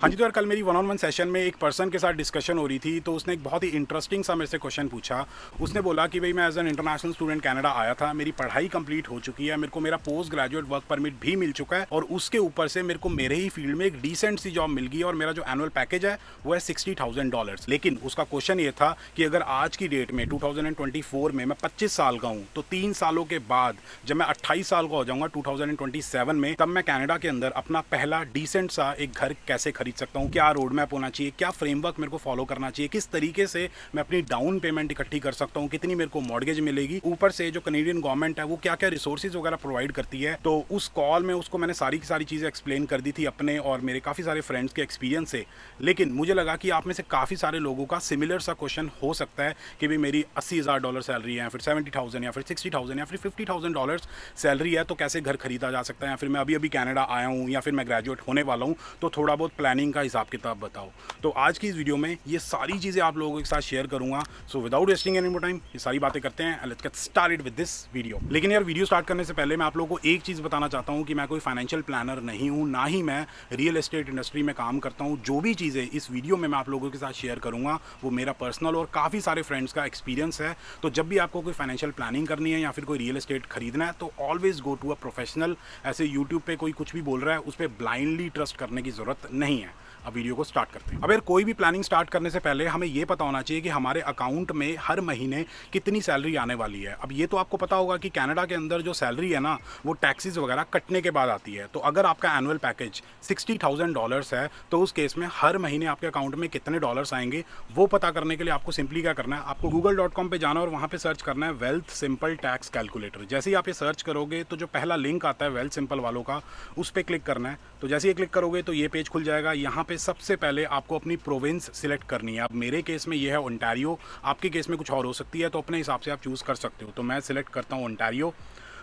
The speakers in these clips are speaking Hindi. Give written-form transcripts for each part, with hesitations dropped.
हाँ जी, तो यार कल मेरी वन ऑन वन सेशन में एक पर्सन के साथ डिस्कशन हो रही थी, तो उसने एक बहुत ही इंटरेस्टिंग सा मेरे से क्वेश्चन पूछा। उसने बोला कि भाई मैं as an international student Canada आया था, मेरी पढ़ाई कंप्लीट हो चुकी है, मेरे को मेरा पोस्ट ग्रेजुएट वर्क परमिट भी मिल चुका है और उसके ऊपर से मेरे को मेरे ही फील्ड में एक डिसेंट सी जॉब मिल गई और मेरा जो एनुअल पैकेज है वो है $60,000। लेकिन उसका क्वेश्चन ये था कि अगर आज की डेट में 2024 में मैं 25 साल का हूँ, तो 3 सालों के बाद जब मैं 28 साल का हो जाऊँगा 2027 में, तब मैं कनाडा के अंदर अपना पहला डिसेंट सा एक घर कैसे खरीद सकता हूँ, क्या रोड मैप होना चाहिए, क्या फ्रेमवर्क मेरे को फॉलो करना चाहिए, किस तरीके से मैं अपनी डाउन पेमेंट इकट्ठी कर सकता हूँ, कितनी मेरे को मॉर्गेज मिलेगी, ऊपर से जो कनेडियन गवर्नमेंट है वो क्या क्या रिसोर्सेज वगैरह प्रोवाइड करती है। तो उस कॉल में उसको मैंने सारी की सारी चीज़ें एक्सप्लेन कर दी थी अपने और मेरे काफ़ी सारे फ्रेंड्स के एक्सपीरियंस से। लेकिन मुझे लगा कि आप में से काफ़ी सारे लोगों का सिमिलर सा क्वेश्चन हो सकता है कि भाई मेरी $80,000 सैलरी है, फिर 70,000 या फिर 60,000 या फिर $50,000 सैलरी है, तो कैसे घर खरीदा जा सकता है, या फिर मैं अभी अभी कनाडा आया हूँ या फिर मैं ग्रेजुएट होने वाला हूँ, तो थोड़ा बहुत प्लानिंग का हिसाब किताब बताओ। तो आज की इस वीडियो में ये सारी चीज़ें आप लोगों के साथ शेयर करूंगा। So without wasting any more time ये सारी बातें करते हैं, let's get started with this video. लेकिन यार वीडियो स्टार्ट करने से पहले मैं आप लोगों को एक चीज़ बताना चाहता हूँ कि मैं कोई फाइनेंशियल प्लानर नहीं हूँ, ना ही मैं रियल एस्टेट इंडस्ट्री में काम करता हूँ। जो भी चीज़ें इस वीडियो में मैं आप लोगों के साथ शेयर करूँगा वो मेरा पर्सनल और काफ़ी सारे फ्रेंड्स का एक्सपीरियंस है। तो जब भी आपको कोई फाइनेंशियल प्लानिंग करनी है या फिर कोई रियल एस्टेट खरीदना है, तो always go to a professional. ऐसे यूट्यूब पे कोई कुछ भी बोल रहा है उस पर ब्लाइंडली ट्रस्ट करने की ज़रूरत नहीं है। अब वीडियो को स्टार्ट करते हैं। अब यार कोई भी प्लानिंग स्टार्ट करने से पहले हमें ये पता होना चाहिए कि हमारे अकाउंट में हर महीने कितनी सैलरी आने वाली है। अब ये तो आपको पता होगा कि कनाडा के अंदर जो सैलरी है ना, वो टैक्सेस वगैरह कटने के बाद आती है। तो अगर आपका एनुअल पैकेज $60,000 है, तो उस केस में हर महीने आपके अकाउंट में कितने डॉलर्स आएंगे वो पता करने के लिए आपको सिंपली क्या करना है, आपको google.com पे जाना और वहाँ पे सर्च करना है वेल्थ सिंपल टैक्स कैलकुलेटर। जैसे ही आप ये सर्च करोगे तो जो पहला लिंक आता है वेल्थ सिंपल वालों का, उस पर क्लिक करना है। तो जैसे ही क्लिक करोगे तो ये पेज खुल जाएगा। यहाँ पे सबसे पहले आपको अपनी प्रोविंस सिलेक्ट करनी है। अब मेरे केस में ये है ओंटारियो, आपके केस में कुछ और हो सकती है, तो अपने हिसाब से आप चूज़ कर सकते हो। तो मैं सिलेक्ट करता हूँ ओंटारियो।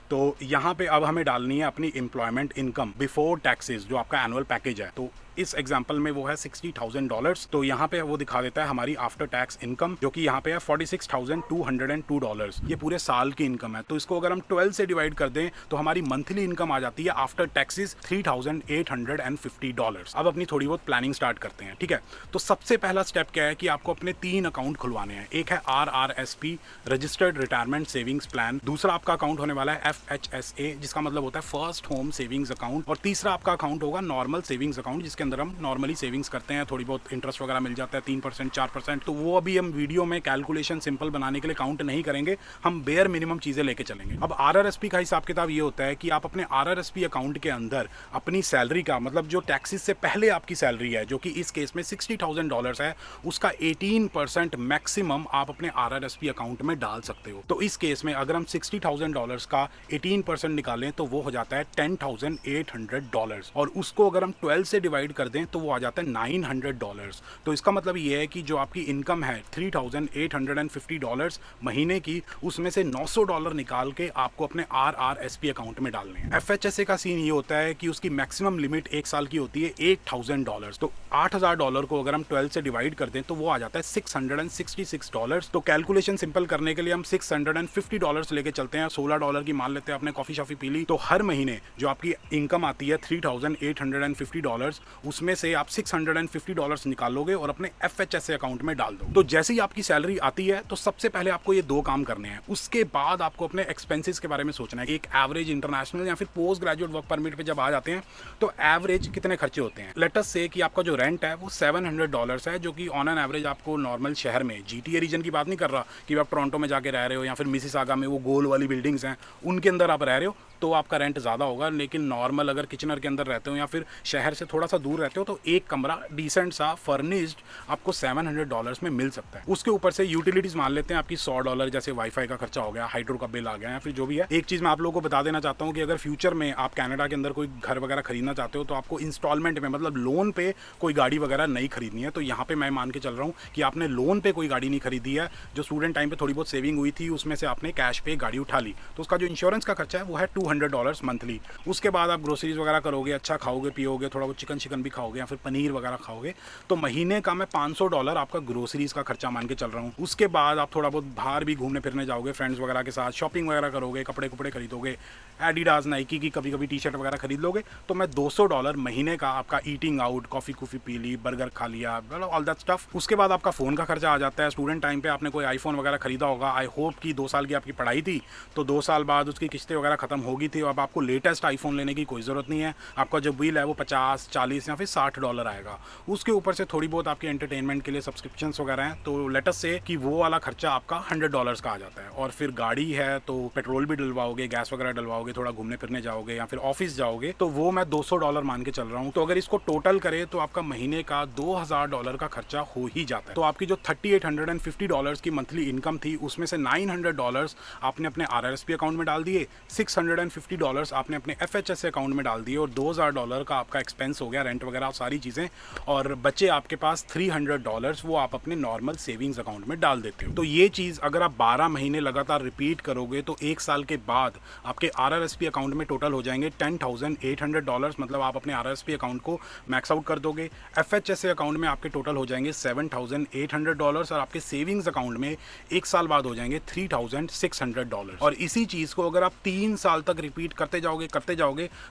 तो यहाँ पे अब हमें डालनी है अपनी एम्प्लॉयमेंट इनकम बिफोर टैक्सेस, जो आपका एनुअल पैकेज है। तो इस एग्जाम्पल में वो है $60,000। तो यहाँ पे वो दिखा देता है हमारी आफ्टर टैक्स इनकम, जो कि यहाँ पे है $46,202। ये पूरे साल की इनकम है। तो इसको अगर हम 12 से डिवाइड कर दें तो हमारी मंथली इनकम आ जाती है आफ्टर टैक्सेस $3,850। अब अपनी थोड़ी बहुत प्लानिंग स्टार्ट करते हैं, ठीक है। तो सबसे पहला स्टेप क्या है कि आपको अपने 3 अकाउंट खुलवाने हैं। एक है RRSP, registered retirement savings plan. दूसरा आपका अकाउंट होने वाला है FHSA, जिसका मतलब होता है फर्स्ट होम सेविंग्स अकाउंट। और तीसरा आपका अकाउंट होगा नॉर्मल सेविंग्स अकाउंट, जिसके अंदर हम नॉर्मली सेविंग्स करते हैं, थोड़ी बहुत इंटरेस्ट वगैरह मिल जाता है 3% 4%। तो वो अभी हम वीडियो में कैलकुलेशन सिंपल बनाने के लिए काउंट नहीं करेंगे, हम बेयर मिनिमम चीज़ें लेके चलेंगे। अब RRSP का हिसाब किताब ये होता है कि आप अपने RRSP अकाउंट के अंदर अपनी सैलरी का, मतलब जो टैक्सेस से पहले आपकी सैलरी है, जो कि इस केस में $60,000 है, उसका 18% मैक्सिमम आप अपने RRSP अकाउंट में डाल सकते हो। तो इस केस में अगर हम $60,000 का 18% निकालें तो वो हो जाता है $10,800, और उसको अगर हम 12 से डिवाइड कर दें तो वो आ जाता है $900। तो इसका मतलब ये है कि जो आपकी इनकम है $3,850 महीने की, उसमें से $900 निकाल के आपको अपने RRSP अकाउंट में डालने हैं। FHSA का सीन ये होता है कि उसकी मैक्सिमम लिमिट 1 साल की होती है $8,000। तो $8,000 को अगर हम 12 से डिवाइड कर दें तो वो आ जाता है $666। तो कैलकुलेशन सिंपल करने के लिए हम $650 लेके चलते हैं, $16 की मान लेते हैं, आपने कॉफ़ी शॉफ़ी पी ली। तो हर महीने जो आपकी इनकम आती है $3,850, उसमें से आप $650 निकालोगे और अपने FHSA अकाउंट में डाल दो। तो जैसे ही आपकी सैलरी आती है तो सबसे पहले आपको ये 2 काम करने हैं। उसके बाद आपको अपने एक्सपेंसेस के बारे में सोचना है। एक एवरेज इंटरनेशनल या फिर पोस्ट ग्रेजुएट वर्क परमिट पे जब आ जाते हैं तो एवरेज कितने खर्चे होते हैं। लेट अस से कि आपका जो रेंट है वो $700 है, जो कि ऑन एन एवरेज आपको नॉर्मल शहर में, GTA रीजन की बात नहीं कर रहा कि आप टोरंटो में जाके रह रहे हो या फिर मिसिसागा में वो गोल वाली बिल्डिंग्स हैं उनके अंदर आप रह रहे हो, तो आपका रेंट ज़्यादा होगा। लेकिन नॉर्मल अगर किचनर के अंदर रहते हो या फिर शहर से थोड़ा सा दूर रहते हो तो एक कमरा डिसेंट सा फर्निश्ड आपको $700 में मिल सकता है। उसके ऊपर से यूटिलिटीज़ मान लेते हैं आपकी $100, जैसे वाईफाई का खर्चा हो गया, हाइड्रो का बिल आ गया, या फिर जो भी है। एक चीज़ मैं आप लोगों को बता देना चाहता हूँ कि अगर फ्यूचर में आप कनाडा के अंदर कोई घर वगैरह खरीदना चाहते हो तो आपको इंस्टॉलमेंट में, मतलब लोन पे कोई गाड़ी वगैरह नहीं खरीदनी है। तो यहाँ पे मैं मान के चल रहा हूँ कि आपने लोन पे कोई गाड़ी नहीं खरीदी है, जो स्टूडेंट टाइम पे थोड़ी बहुत सेविंग हुई थी उसमें से आपने कैश पे गाड़ी उठा ली, तो उसका जो इंश्योरेंस का खर्चा है वो है $200 मंथली। उसके बाद आप ग्रोसरीज वगैरह करोगे, अच्छा खाओगे पियोगे, थोड़ा बहुत चिकन भी खाओगे या फिर पनीर वगैरह खाओगे, तो महीने का मैं $500 आपका ग्रोसरीज का खर्चा मान के चल रहा हूँ। उसके बाद आप थोड़ा बहुत बाहर भी घूमने फिरने जाओगे फ्रेंड्स वगैरह के साथ, शॉपिंग वगैरह करोगे, कपड़े कुपड़े खरीदोगे, एडिडास नाइकी की कभी कभी टी शर्ट वगैरह खरीद लोगे, तो मैं $200 महीने का आपका ईटिंग आउट, कॉफ़ी कूफ़ी पी ली, बर्गर खा लिया, ऑल दैट स्टफ। उसके बाद आपका फ़ोन का खर्चा आ जाता है। स्टूडेंट टाइम पे आपने कोई आईफोन वगैरह खरीदा होगा, आई होप कि 2 साल की आपकी पढ़ाई थी, तो 2 साल बाद उसकी किस्तें वगैरह खत्म होगी थी, अब आपको लेटेस्ट आईफोन लेने की कोई ज़रूरत नहीं है। आपका जो बिल है वो 50, 40 या फिर $60 आएगा। उसके ऊपर से थोड़ी बहुत आपकी एंटरटेनमेंट के लिए सब्सक्रिप्शंस वगैरह हैं, तो लेट अस से कि वो वाला खर्चा आपका $100 का आ जाता है। और फिर गाड़ी है तो पेट्रोल भी डलवाओगे, गैस वगैरह डलवाओगे, थोड़ा घूमने फिरने जाओगे या फिर ऑफिस जाओगे, तो वो मैं $200 मान के चल रहा हूँ। तो अगर इसको टोटल करें तो आपका महीने का $2000 का खर्चा हो ही जाता है। तो आपकी जो $3850 की मंथली इनकम थी, उसमें से $900 आपने अपने RRSP अकाउंट में डाल दिए, $650 आपने अपने FHS अकाउंट में डाल दिए और $2000 का आपका एक्सपेंस हो गया, रेंट वगैरह सारी चीज़ें, और बचे आपके पास $300, वो आप अपने नॉर्मल सेविंग्स अकाउंट में डाल देते हो। तो ये चीज़ अगर आप 12 महीने लगातार रिपीट करोगे तो 1 साल के बाद आपके RRSP अकाउंट में टोटल हो जाएंगे $10,800, मतलब आप अपने RRSP अकाउंट को मैक्स आउट कर दोगे। FHSA अकाउंट में आपके टोटल हो जाएंगे $7,800 और आपके सेविंग्स अकाउंट में 1 साल बाद हो जाएंगे $3,600। और इसी चीज़ को अगर आप 3 साल तक रिपीट करते जाओगे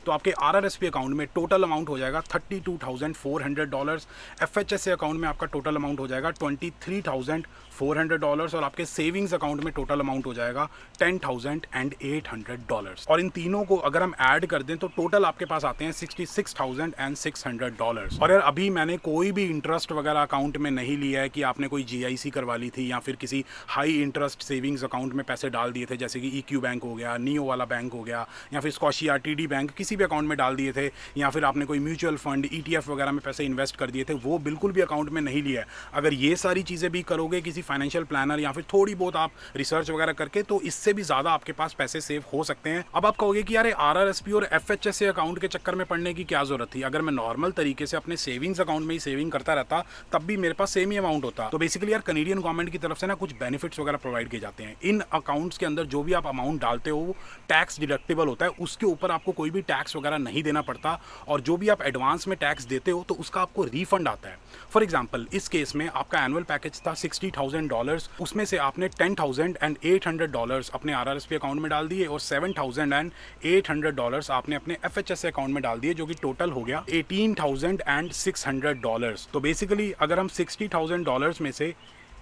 तो आपके RRSP अकाउंट में टोटल अमाउंट हो जाएगा $32,400, FHSA अकाउंट में आपका टोटल अमाउंट हो जाएगा $23,400 और आपके सेविंग्स अकाउंट में टोटल अमाउंट हो जाएगा $10,800। और इन तीनों को अगर हम ऐड कर दें तो टोटल आपके पास आते हैं $66,600। और यार अभी मैंने कोई भी इंटरेस्ट वगैरह अकाउंट में नहीं लिया है कि आपने कोई GIC करवा ली थी या फिर किसी हाई इंटरेस्ट सेविंग्स अकाउंट में पैसे डाल दिए थे, जैसे कि EQ बैंक हो गया, नियो वाला बैंक हो गया, या फिर स्कॉशिया TD बैंक, किसी भी अकाउंट में डाल दिए थे, या फिर आपने कोई म्यूचुअल फंड ETF वगैरह में पैसे इन्वेस्ट कर दिए थे, वो बिल्कुल भी अकाउंट में नहीं लिया है। अगर ये सारी चीज़ें भी करोगे किसी फाइनेंशियल प्लानर या फिर थोड़ी बहुत आप रिसर्च वगैरह करके, तो इससे भी ज़्यादा आपके पास पैसे सेव हो सकते हैं। अब आप कहोगे कि यार RRSP और FHSA अकाउंट के चक्कर में पड़ने की क्या ज़रूरत थी, अगर मैं नॉर्मल तरीके से अपने सेविंग्स अकाउंट में ही सेविंग करता रहता तब भी मेरे पास सेम ही अमाउंट होता। तो बेसिकली यार कनेडियन गवर्नमेंट की तरफ से ना कुछ बेनिफिट्स वगैरह प्रोवाइड किए जाते हैं। इन अकाउंट्स के अंदर जो भी आप अमाउंट डालते हो वो टैक्स डिडक्टेबल होता है, उसके ऊपर आपको कोई भी टैक्स वगैरह नहीं देना पड़ता, और जो भी आप एडवांस में टैक्स देते हो तो उसका आपको रिफंड आता है। फॉर एग्जाम्पल इस केस में आपका एनुअल पैकेज था $60,000, उसमें से आपने $10,800 अपने RRSP अकाउंट में डाल दिए और $7,800 आपने अपने FHSA अकाउंट में डाल दिए, जो कि टोटल हो गया $18,600। तो बेसिकली अगर हम $60,000 में से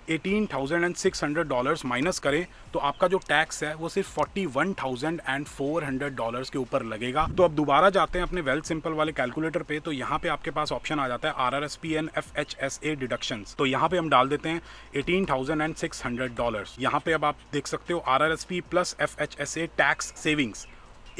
$18,600 माइनस करें तो आपका जो टैक्स है वो सिर्फ $41,400 के ऊपर लगेगा। तो अब दोबारा जाते हैं अपने वेल्थ सिंपल वाले कैलकुलेटर पे, तो यहाँ पे आपके पास ऑप्शन आ जाता है RRSP एंड FHSA डिडक्शंस। तो यहाँ पे हम डाल देते हैं $18,600। यहाँ पे अब आप देख सकते हो RRSP plus FHSA tax savings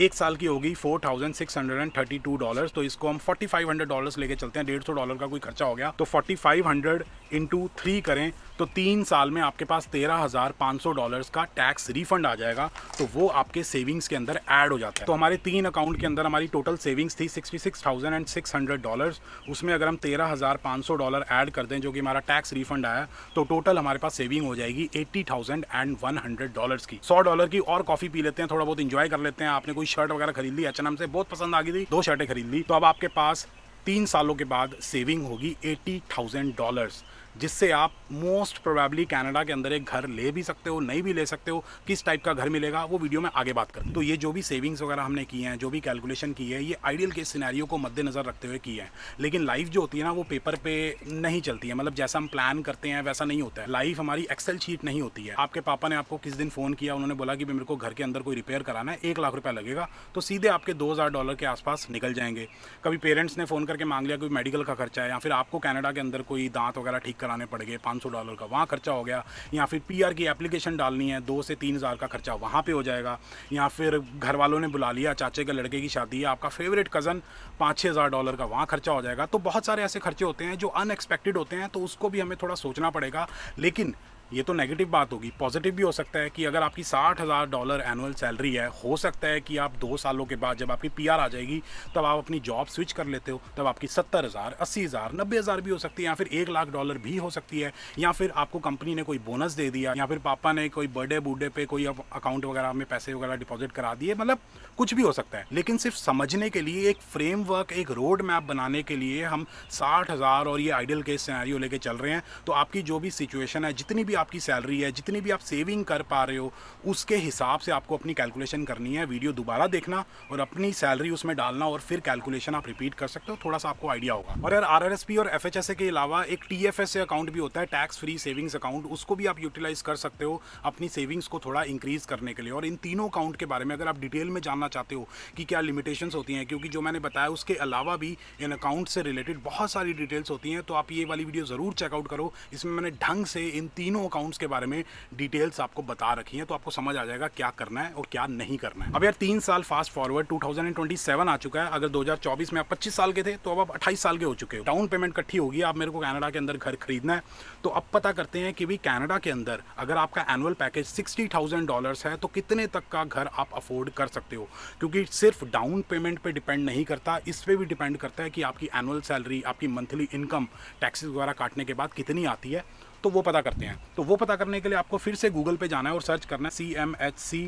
1 साल की होगी $4,632। तो इसको हम $4,500 लेके चलते हैं, $150 का कोई खर्चा हो गया, तो 4500 इंटू 3 करें तो 3 साल में आपके पास $13,500 का टैक्स रिफंड आ जाएगा। तो वो आपके सेविंग्स के अंदर ऐड हो जाता है। तो हमारे 3 अकाउंट के अंदर हमारी टोटल सेविंग्स थी $66,600। उसमें अगर हम $13,500 ऐड कर दें जो कि हमारा टैक्स रिफंड आया, तो टोटल हमारे पास सेविंग हो जाएगी $80,100 की। $100 की और कॉफ़ी पी लेते हैं, थोड़ा बहुत इंजॉय कर लेते हैं। आपने कोई शर्ट वगैरह खरीद ली H&M से, बहुत पसंद आ गई थी, 2 शर्टें खरीद ली, तो अब आपके पास 3 सालों के बाद सेविंग होगी $80,000, जिससे आप मोस्ट प्रोबेबली कनाडा के अंदर एक घर ले भी सकते हो, नहीं भी ले सकते हो। किस टाइप का घर मिलेगा वो वीडियो में आगे बात करें। तो ये जो भी सेविंग्स वगैरह हमने की हैं, जो भी कैलकुलेशन की है, ये आइडियल केस सिनेरियो को मद्देनजर रखते हुए की है। लेकिन लाइफ जो होती है ना वो पेपर पे नहीं चलती है, मतलब जैसा हम प्लान करते हैं वैसा नहीं होता है। लाइफ हमारी एक्सेल शीट नहीं होती है। आपके पापा ने आपको किस दिन फ़ोन किया, उन्होंने बोला कि मेरे को घर के अंदर कोई रिपेयर कराना है, ₹1,00,000 लगेगा, तो सीधे आपके $2,000 के आसपास निकल जाएंगे। कभी पेरेंट्स ने फ़ोन करके मांग लिया कोई मेडिकल का खर्चा है, या फिर आपको कनाडा के अंदर कोई दांत वगैरह ठीक कराने पड़ गए, $500 का वहाँ खर्चा हो गया, या फिर PR की एप्लीकेशन डालनी है, 2 से 3 हज़ार का खर्चा वहाँ पे हो जाएगा, या फिर घर वालों ने बुला लिया, चाचे के लड़के की शादी है, आपका फेवरेट कज़न, $5-6 हज़ार का वहाँ खर्चा हो जाएगा। तो बहुत सारे ऐसे खर्चे होते हैं जो अनएक्सपेक्टेड होते हैं, तो उसको भी हमें थोड़ा सोचना पड़ेगा। लेकिन ये तो नेगेटिव बात होगी। पॉजिटिव भी हो सकता है कि अगर आपकी $60,000 एनुअल सैलरी है, हो सकता है कि आप 2 सालों के बाद जब आपकी पीआर आ जाएगी तब आप अपनी जॉब स्विच कर लेते हो, तब आपकी 70,000, 80,000, 90,000 भी हो सकती है, या फिर $1,00,000 भी हो सकती है, या फिर आपको कंपनी ने कोई बोनस दे दिया, या फिर पापा ने कोई बर्थडे बूडे पे कोई अकाउंट वगैरह में पैसे वगैरह डिपॉजिट करा दिए, मतलब कुछ भी हो सकता है। लेकिन सिर्फ समझने के लिए एक फ्रेमवर्क, एक रोड मैप बनाने के लिए हम 60,000 और ये आइडियल केस सिनेरियो लेके चल रहे हैं। तो आपकी जो भी सिचुएशन है, जितनी भी आपकी सैलरी है, जितनी भी आप सेविंग कर पा रहे हो, उसके हिसाब से आपको अपनी कैलकुलेशन करनी है। वीडियो दोबारा देखना और अपनी सैलरी उसमें डालना और फिर कैलकुलेशन आप रिपीट कर सकते हो, थोड़ा सा आपको आइडिया होगा। और यार आरआरएसपी और एफएचएसए के अलावा एक टीएफएसए अकाउंट भी होता है, टैक्स फ्री सेविंग्स अकाउंट, उसको भी आप यूटिलाइज कर सकते हो अपनी सेविंग्स को थोड़ा इंक्रीज करने के लिए। और इन तीनों अकाउंट के बारे में अगर आप डिटेल में जानना चाहते हो कि क्या लिमिटेशंस होती हैं, क्योंकि जो मैंने बताया उसके अलावा भी इन अकाउंट से रिलेटेड बहुत सारी डिटेल्स होती हैं, तो आप ये वाली वीडियो ज़रूर चेकआउट करो। इसमें मैंने ढंग से इन तीनों अकाउंट्स के बारे में डिटेल्स आपको बता रखी हैं, तो आपको समझ आ जाएगा क्या करना है और क्या नहीं करना है। अब यार 3 साल फास्ट फॉरवर्ड 2027 आ चुका है। अगर 2024 में आप 25 साल के थे तो अब आप 28 साल के हो चुके हो। डाउन पेमेंट इकट्ठी होगी, आप मेरे को कनाडा के अंदर घर खरीदना है। तो अब पता करते हैं कि भाई कनाडा के अंदर अगर आपका एनुअल पैकेज $60,000 है तो कितने तक का घर आप अफोर्ड कर सकते हो, क्योंकि सिर्फ डाउन पेमेंट पे डिपेंड नहीं करता, इस पे भी डिपेंड करता है कि आपकी एनुअल सैलरी, आपकी मंथली इनकम टैक्सेस वगैरह काटने के बाद कितनी आती है। तो वो पता करते हैं। तो वो पता करने के लिए आपको फिर से गूगल पे जाना है और सर्च करना है CMHC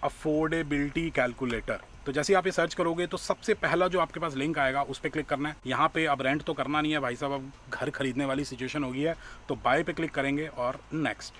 अफोर्डेबिलिटी कैलकुलेटर। तो जैसे ही आप ये सर्च करोगे तो सबसे पहला जो आपके पास लिंक आएगा उस पर क्लिक करना है। यहाँ पे अब रेंट तो करना नहीं है भाई साहब, अब घर खरीदने वाली सिचुएशन हो गई है, तो बाय पे क्लिक करेंगे और नेक्स्ट।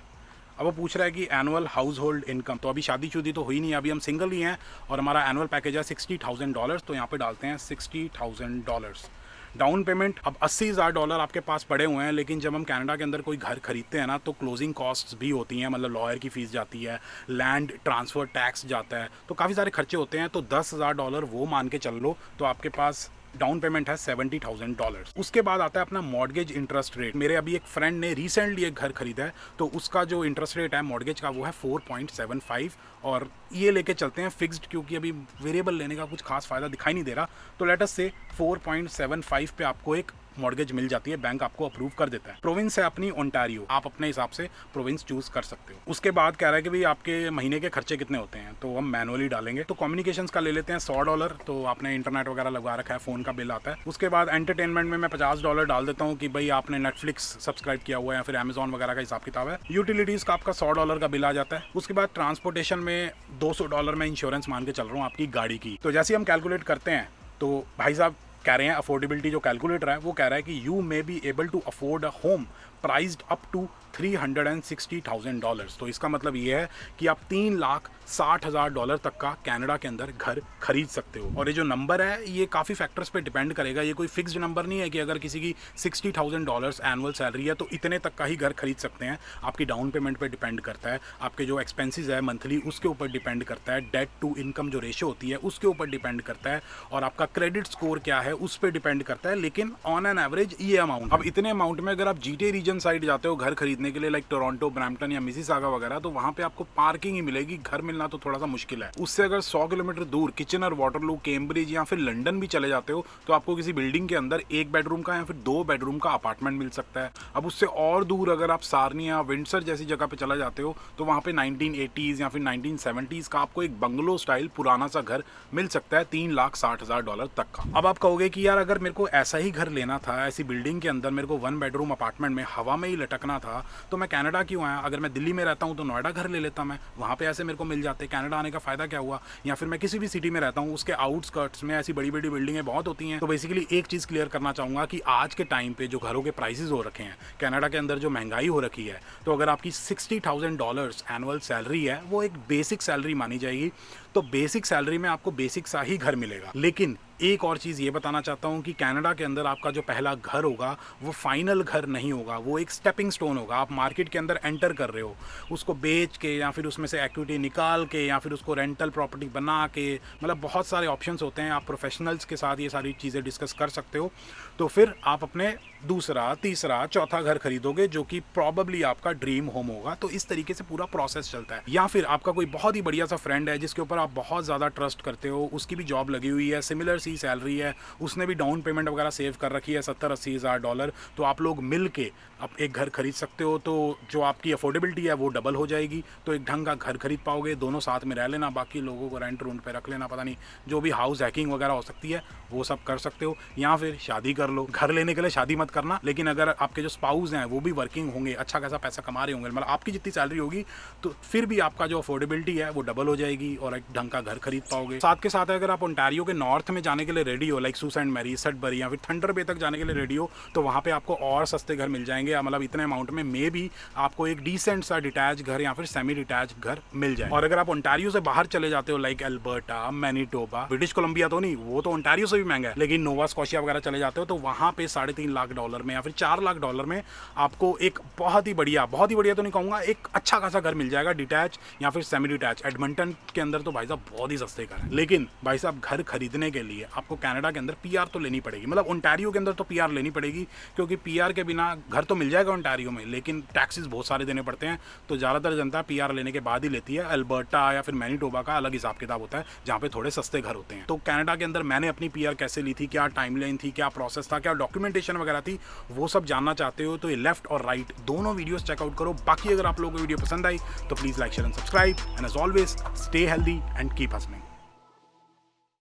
अब वो पूछ रहा है कि एनुअल हाउस होल्ड इनकम, तो अभी शादीशुदी तो हुई नहीं है, अभी हम सिंगल ही हैं और हमारा एनुअल पैकेज है $60,000, तो यहाँ पे डालते हैं $60,000। डाउन पेमेंट अब $80,000 आपके पास पड़े हुए हैं, लेकिन जब हम कनाडा के अंदर कोई घर खरीदते हैं ना तो क्लोजिंग कॉस्ट्स भी होती हैं, मतलब लॉयर की फ़ीस जाती है, लैंड ट्रांसफ़र टैक्स जाता है, तो काफ़ी सारे खर्चे होते हैं। तो $10,000 वो मान के चल लो, तो आपके पास डाउन पेमेंट है $70,000। उसके बाद आता है अपना मॉर्गेज इंटरेस्ट रेट। मेरे अभी एक फ्रेंड ने रिसेंटली एक घर खरीदा है, तो उसका जो इंटरेस्ट रेट है मॉर्गेज का वो है 4.75, और ये लेके चलते हैं फिक्स्ड, क्योंकि अभी वेरिएबल लेने का कुछ खास फ़ायदा दिखाई नहीं दे रहा। तो लेट अस से 4.75 पे आपको एक मॉर्गेज मिल जाती है, बैंक आपको अप्रूव कर देता है। प्रोविंस है अपनी ओंटारियो, आप अपने हिसाब से प्रोविंस चूज कर सकते हो। उसके बाद कह रहा है कि भाई आपके महीने के खर्चे कितने होते हैं, तो हम मैनुअली डालेंगे। तो कम्युनिकेशंस का ले लेते हैं $100, तो आपने इंटरनेट वगैरह लगा रखा है, फ़ोन का बिल आता है। उसके बाद एंटरटेनमेंट में मैं $50 डाल देता हूँ कि भाई आपने नेटफ्लिक्स सब्सक्राइब किया हुआ है या फिर अमेजॉन वगैरह का हिसाब किताब है। यूटिलिटीज़ का आपका $100 का बिल आ जाता है। उसके बाद ट्रांसपोर्टेशन में $200 में इंश्योरेंस मान के चल रहा हूँ आपकी गाड़ी की। तो जैसे हम कैलकुलेट करते हैं तो भाई साहब कह रहे हैं, अफोर्डेबिलिटी जो कैलकुलेटर है वो कह रहा है कि you may be able to afford a home priced up to $360,000। तो इसका मतलब ये है कि आप $3,60,000 तक का कनाडा के अंदर घर खरीद सकते हो। और ये जो नंबर है ये काफ़ी फैक्टर्स पे डिपेंड करेगा, ये कोई फिक्स्ड नंबर नहीं है कि अगर किसी की $60,000 एनुअल सैलरी है तो इतने तक का ही घर खरीद सकते हैं। आपकी डाउन पेमेंट पे डिपेंड करता है, आपके जो एक्सपेंसेस है मंथली उसके ऊपर डिपेंड करता है, डेट टू इनकम जो रेशियो होती है उसके ऊपर डिपेंड करता है, और आपका क्रेडिट स्कोर क्या है उस पर डिपेंड करता है। लेकिन ऑन एन एवरेज ये अमाउंट, अब इतने अमाउंट में अगर आप GTA रीजन साइड जाते हो घर खरीदने के लिए, लाइक टोरंटो, ब्रैम्पटन या मिसिसागा वगैरह, तो वहाँ पे आपको पार्किंग ही मिलेगी, घर मिलना तो थोड़ा सा मुश्किल है। उससे अगर 100 किलोमीटर दूर किचनर, वाटरलू, कैम्ब्रिज या फिर लंदन भी चले जाते हो तो आपको किसी बिल्डिंग के अंदर 1 बेडरूम का या फिर 2 बेडरूम का अपार्टमेंट मिल सकता है। अब उससे और दूर अगर आप सारनी या विंडसर जैसी जगह पे चला जाते हो तो वहाँ पे 1980s या फिर 1970s का आपको एक बंगलो स्टाइल पुराना सा घर मिल सकता है $3,60,000 तक का। अब आप कहोगे कि यार अगर मेरे को ऐसा ही घर लेना था, ऐसी बिल्डिंग के अंदर मेरे को 1 बेडरूम अपार्टमेंट में हवा में ही लटकना था, तो मैं कनाडा क्यों आया? अगर मैं दिल्ली में रहता हूँ तो नोएडा घर ले लेता, मैं वहाँ पे ऐसे मेरे को मिल जाते। कनाडा आने का फ़ायदा क्या हुआ? या फिर मैं किसी भी सिटी में रहता हूँ उसके आउटस्कर्ट्स में ऐसी बड़ी बड़ी बिल्डिंगें बहुत होती हैं। तो बेसिकली एक चीज़ क्लियर करना चाहूँगा कि आज के टाइम पे जो घरों के प्राइसेस हो रखे हैं कनाडा के अंदर, जो महंगाई हो रखी है, तो अगर आपकी $60,000 एनुअल सैलरी है वो एक बेसिक सैलरी मानी जाएगी। तो बेसिक सैलरी में आपको बेसिक सा ही घर मिलेगा। लेकिन एक और चीज़ ये बताना चाहता हूँ कि कनाडा के अंदर आपका जो पहला घर होगा वो फाइनल घर नहीं होगा, वो एक स्टेपिंग स्टोन होगा। आप मार्केट के अंदर एंटर कर रहे हो, उसको बेच के या फिर उसमें से इक्विटी निकाल के या फिर उसको रेंटल प्रॉपर्टी बना के, मतलब बहुत सारे ऑप्शंस होते हैं। आप प्रोफेशनल्स के साथ ये सारी चीज़ें डिस्कस कर सकते हो। तो फिर आप अपने दूसरा, तीसरा, चौथा घर खरीदोगे जो कि प्रॉबली आपका ड्रीम होम होगा। तो इस तरीके से पूरा प्रोसेस चलता है। या फिर आपका कोई बहुत ही बढ़िया सा फ्रेंड है जिसके ऊपर आप बहुत ज़्यादा ट्रस्ट करते हो, उसकी भी जॉब लगी हुई है, सिमिलर सी सैलरी है, उसने भी डाउन पेमेंट वगैरह सेव कर रखी है 70-80 हज़ार डॉलर, तो आप लोग मिल के अब एक घर खरीद सकते हो। तो जो आपकी अफोर्डेबिलिटी है वो डबल हो जाएगी, तो एक ढंग का घर खरीद पाओगे, दोनों साथ में रह लेना, बाकी लोगों को रेंट रूंट पे रख लेना, पता नहीं जो भी हाउस हैकिंग वगैरह हो सकती है वो सब कर सकते हो, या फिर शादी कर लो। घर लेने के लिए शादी मत करना, लेकिन अगर आपके जो स्पाउस हैं वो भी वर्किंग होंगे, अच्छा खासा पैसा कमा रहे होंगे, मतलब आपकी जितनी सैलरी होगी, तो फिर भी आपका जो अफोर्डेबिलिटी है वो डबल हो जाएगी और एक ढंग का घर खरीद पाओगे। साथ के साथ अगर आप ओंटारियो के नॉर्थ में जाने के लिए रेडी हो, लाइक सूसेंट मैरी, सडबरी या फिर थंडर बे तक जाने के लिए रेडी हो, तो वहाँ पे आपको और सस्ते घर मिल जाएंगे, मतलब इतने अमाउंट में मे भी आपको एक डिसेंट सा डिटैच घर या फिर सेमी डिटैच घर मिल जाए। और अगर आप ओंटारियो से बाहर चले जाते हो, like Alberta, Manitoba, British Columbia तो नहीं, वो तो ओंटारियो से भी महंगा है, लेकिन नोवा स्कॉशिया वगैरह चले जाते हो, तो वहाँ पे $3.5 लाख में या फिर $4 लाख में आपको एक बहुत ही बढ़िया तो नहीं कहूँगा, एक अच्छा खासा घर मिल जाएगा, डिटैच या फिर सेमी डिटैच। एडमंटन के अंदर तो भाई साहब बहुत ही सस्ते घर हैं, लेकिन भाई साहब घर खरीदने के लिए आपको कनाडा के अंदर पीआर तो लेनी पड़ेगी, मतलब ओंटारियो के अंदर तो पीआर लेनी पड़ेगी, क्योंकि पीआर के बिना घर तो मिल जाएगा ओंटारियो में, लेकिन टैक्सेस बहुत सारे देने पड़ते हैं, तो ज़्यादातर जनता पीआर लेने के बाद ही लेती है। अल्बर्टा या फिर मैनीटोबा का अलग हिसाब किताब होता है, जहाँ पे थोड़े सस्ते घर होते हैं। तो कनाडा के अंदर मैंने अपनी पीआर कैसे ली थी, क्या टाइमलाइन थी, क्या प्रोसेस था, क्या डॉक्यूमेंटेशन वगैरह थी, वो सब जानना चाहते हो तो ये लेफ्ट और राइट दोनों वीडियोस चेकआउट करो। बाकी अगर आप लोगों को वीडियो पसंद आई तो please like, share and subscribe, and as always stay healthy and keep hustling.